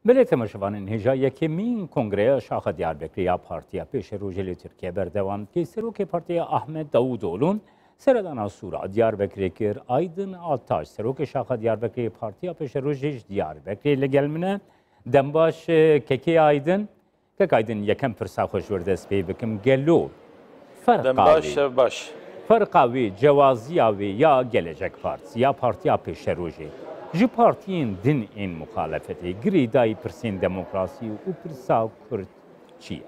بله تماشاوان هجا یکمین کنگره شاخ دیاربکری یا پارتیا پیش روزی ترکیه بردوام که سروک پارتیا احمد داوودوğlu'nun سردان سورا دیاربکری کر آیدن آتاش سروک شاخ دیاربکری پارتیا پیش روزی دیاربکری لگلمنه دنباش ککی آیدن که آیدن یکم فرصا خوش ورده سپی بکم گلو فرقاوی جوازیاوی یا gelecek partisi ya partiya پیش روزی ji partiyên din ên muxalefetê girê dayî pirsên demokrasî û pirsa Kurd çi ye?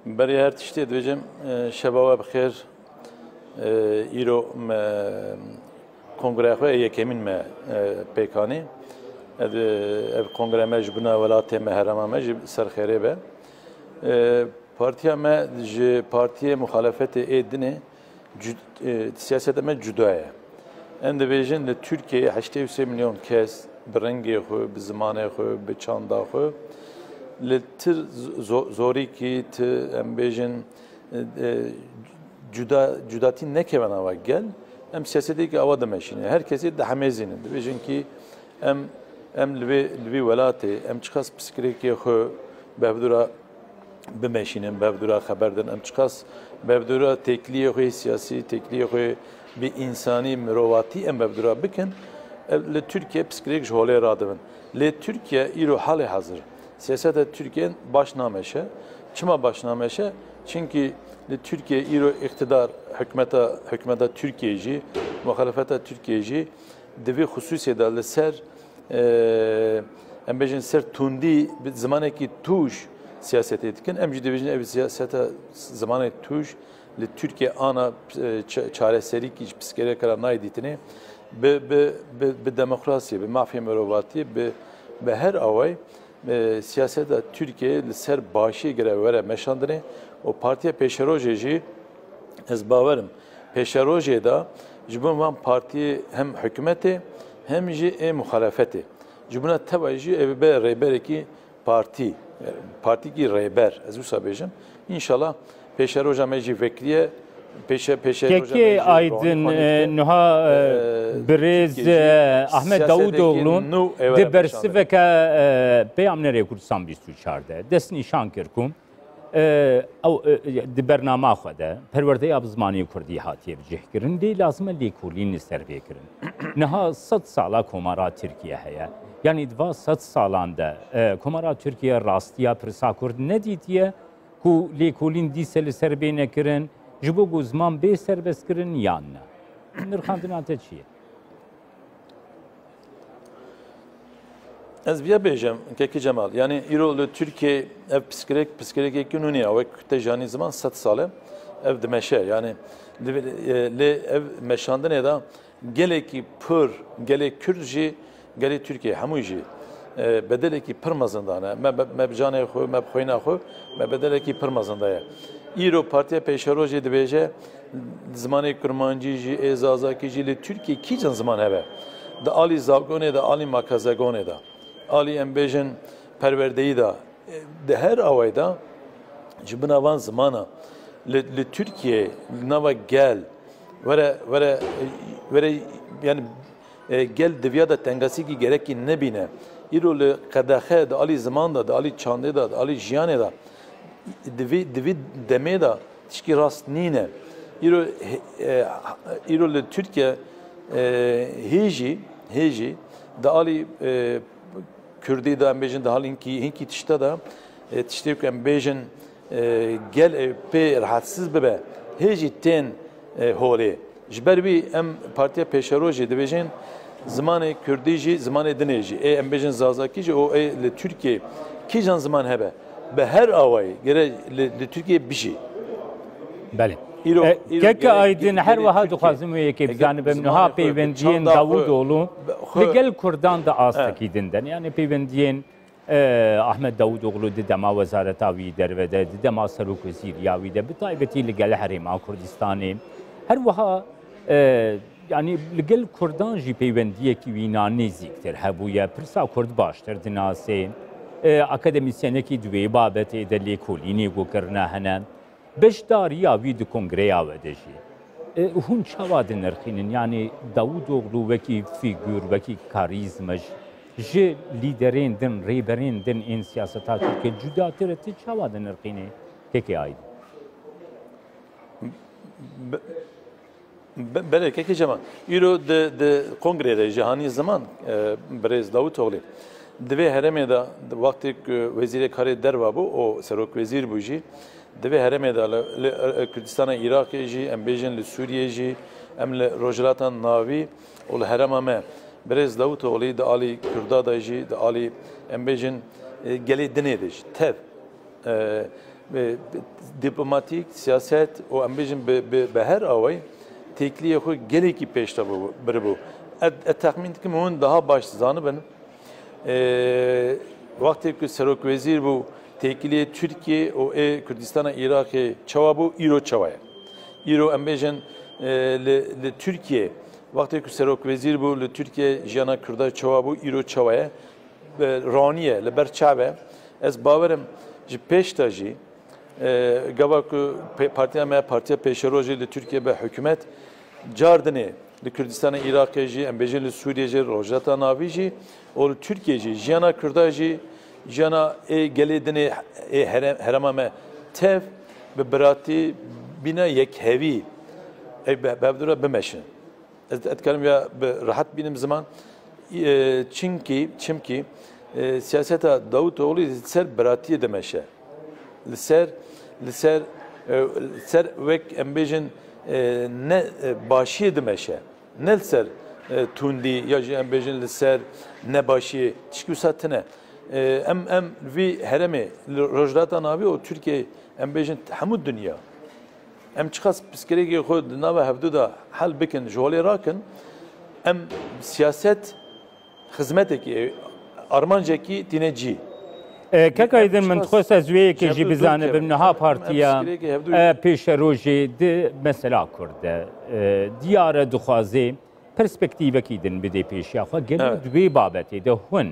Berê her tiştê dibêjim şeva we bixêr îro me kongreya xwe yekemîn me pêkanî ev kongre me ji bina welatê me herêma me ji ser xêrê be partiya me ji partiyê muxalefetê ê dinê siyasete me cudaya. Em dibêjin li Türkiye'ye 83 milyon kes bi rengê xwe, bi zimanê xwe, bi çanda xwe li tir zorîkî ti em bêjin cudatî nekevin ava gel em siyasetê ava dimeşîne. Herkesê dihemêzînin. Dibêjin ki em li vê welatê em çiqas piskirêkê xwe bevdura bimeşînin, bevdura xeber din, em çiqas bevdura tekliyê xwe siyasî, tekliyê xwe bi însanî mirovatî em bevdura bikin, li Türkiye piskirêk ji holê radibin. Lê Türkiye îro halê hazir. Siyaseta Türkiye'nin baş nameşe. Çima baş nameşe? Çünkü li Türkiye îro iktidar hükümeta Türkiye jî, muhalefeta Türkiye jî divê xusûsê de li ser em bêjin ser tundî bi zimanekî tûj siyasetê dikin. Em jî dibêjin ev siyaseta zimanê tûj li Türkiye ana çareserîkî ji piskêrekara nayê dîtinê bi demokrasiyê, bi mafya mirovatiyê, bi her away siyaseta Türkiye li ser başî gire were meşandinê o partiya pêşerojê jî ez bawerim pêşerojê da ji bo van partiyê hem hikûmetê hem jî ê muxalefetê ji buna teva jî ev be rêberekî partî partîkî rêber ez wisa bêjim înşallah pêşeroja me jî vekiriye Keki Aydın nuha birêz Ahmed Davutoğlu'nun di bersiveke Peyamnerê Kurdistan 24 de dest nîşan kir ku di bernama xwe de perwerdeya bi zimanê Kurdî hatiye bicihkirin lê lazim e lêkolîn li ser vêkirin. Niha 100 sala komara Tirkiye heye. Yani dva 100 salan de komara Tirkiye rastiya pirsa Kurd nedîtiye ku lêkolîn dîse li ser bê nekirin ji bo ku ziman bê serbestkirin yan ne? Nirxandina te çi ye? Ez vîya bêjim Kekî Cemal yani îro li Türkiye ev piskirêkekî nû ew te janî ziman 100 sal e ev dimeşe yani lê ev meşandinê da gelekî pir gelek Kurd jî gelê Türkiye hemû jî bedelekî pir mezindan e me bi canê xwe me bi xwîna xwe me bedelekî pir mezinda ye. İro partiya pêşerojê dibêje zimanê kurmancî jî êzazakî jî li Türkiye kîjan ziman hebe di alî zagonê de alî makazegonê de alî em bêjin perwerdeyî da di her awayê da ji bina van zimana li Türkiye nava gel were yani gel diviya da tengasîkî gerekî nebîne îro li qedexe di alî ziman da di alî çandê da di alî jiyanê da divî demê da tişkî rast nîne îro li Türkiye hêjî di alî Kurdî da em bêjin di halî hinkî tişta da tiştê ku em bêjin gel pê rahatsiz bibe hêjî tên holê ji ber wî em partiya pêşerojê dibêjin zimanê Kurdî jî zimanê dinê jî em bêjin zazakî jî o li Türkiye kîjan ziman hebe به هر آوایی گره لترکیه بشی. بله. که آیدین هر وها دخوازم وی که بزنه بمنها پیوندین داوودوğlu لگل کردان دا آستکیدندن yani پیوندین Ahmed Davutoğlu didema Vezaret Avi dervede didema Serok Vezir Yavi de bitayibeti لگل Herêma Kurdistanê her wiha yani لگل Kurdan jî peywendiyekî wîna nêzîktir hebûye pirsa Kurd baştir dinasê akademisyenekî divê babetê de lêkolînê gokirine hene beşdariya wî di kongreya we de jî هون چاواد نرخینن یعنی داوودوغلو وکی فیگور وکی کاریزمش جه لیدرین دن ریبرین دن این سیاستا ترکیه جداتر تی چاواد نرخینه که آید بله که جمع ایرو د کنگره جهانی زمان برز داوودوغلی دوی هرمه دا وقتی وزیر کاری دروا بو او سروک وزیر بوجی دوی هرمه دا کردستان عراق جی ام بیژن ل سوریه جی ام ل روجلاتان ناوی او ل هرمه ما برز داوودوغلی د علی کردا دا جی د علی ام بیژن گلی دنه دش تف diplomatik siyaset o ام بیژن به هر اوی تکلیه خو گلی کی پیشتا بو tahmin ki onun daha başsızanı benim vakti ki Serok Vezir bu tekiliye Türkiye o Kürdistan'a Irak'e çava bu İro çavaya. İro embejen le Türkiye vakti ki Serok Vezir bu le Türkiye jana Kürda çava bu İro çavaya Raniye le berçave ez baverim ji peştaji gavak partiya peşeroji le Türkiye be hükümet cardını li Kürdistan'a Irak'e jî em bêjin li Sûriye jî rojata navî jî û li Tirkiye jî jiyana Kurda jî jiyana gelê dinê herema me tev bi biratî bîna yekhevî bevdura bimeşin ez dikarim ya bi rahat bînim ziman çimkî siyaseta Davutoğlu li ser biratiyê dimeşe li ser wek em bêjin ne başiye dimeşe ne ser tundi ya ji em bêjin li ser ne başiye tişkî satine em vî heremê rojlata navî o Türkiye em bêjin hemû dünya em çiqas piskêrekê xwe di nava hevdû da hel bikin ji holê rakin em siyaset xizmetekî armancekî tîne cî كاكايدن من تخص ازويه كي جي بزانه بمنها بارتيا پیش روجي د مثلا كرد ديار دخوازي perspektive كيدن بدي پیش يا خو گل دوي بابتي ده هون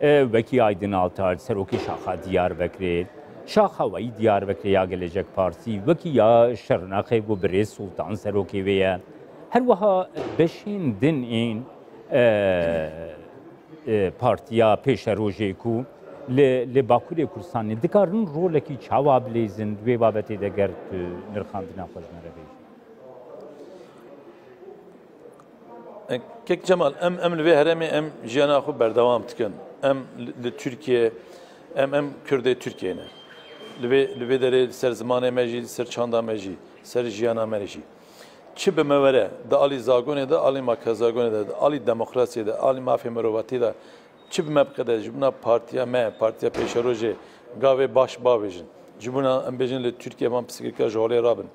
وكي ايدن التار سروكي شاخه دياربکر شاخه وي دياربکر يا gelecek parti وكي يا شرناخي بو بريز سلطان سروكي ويا هر وها بشين دن این partیا پیش روجي کو ل باکوری کردستانی دکارن رولکی چاوا بلیزن دوی بابتی دگر نرخاندنا خوزنه بیش. Kek Cemal em li vê heremê em jiyana xwe berdewam dikin. Em li Tirkiye em Kurdê Tirkiye ne. Li vê derê li ser zimanê me jî, li ser çanda me jî, ser jiyana me jî. Çi bi me were di alî zagonê de, alî makazagonê de, alî demokrasiyê de, alî mafê mirovatî de çi bi me biqede ji bûna partiya me, partiya pêşerojê gavê baş bavêjin. Ji bûna em bêjin li Tirkiye van pisikirka ji holê rabin.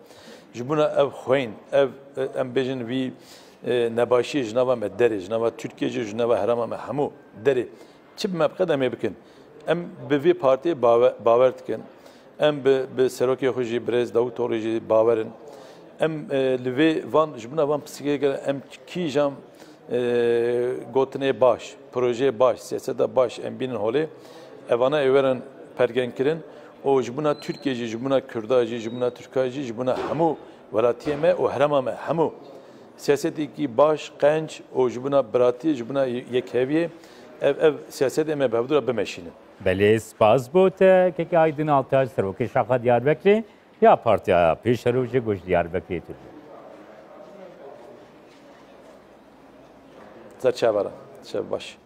Ji bûna ev xwên, em bêjin vî nebaşî ji nava me derê, ji nava Tirkiye jî ji nava herema me hemû derê. Çi bi me biqede em ê bikin. Em bi vê partiyê bawer dikin. Em bi serokê xwe jî Birêz Davutoğlu jî bawerin. Em li vê van ji bûna van pisikirka em kîjan gotinê baş, projeyê baş, siyaseta baş em bînin holê evana êwerin pergenkirin û ji bûna Tirkiye jî, ji bûna Kurda jî, ji bûna Tirka jî, ji bûna hemû welatiyê me û herema me hemû siyasetekî baş, qenc û ji bûna biratî, ji bûna yekheviyê ev siyasetê me bi hevdûra bimeşînin. Belê spas bo te keke Aydın Altaş Serokê Şaxa Diyarbekirê ya partiya pêşerojê goş Diyarbekirê Tirkiye. Çavara, çav baş.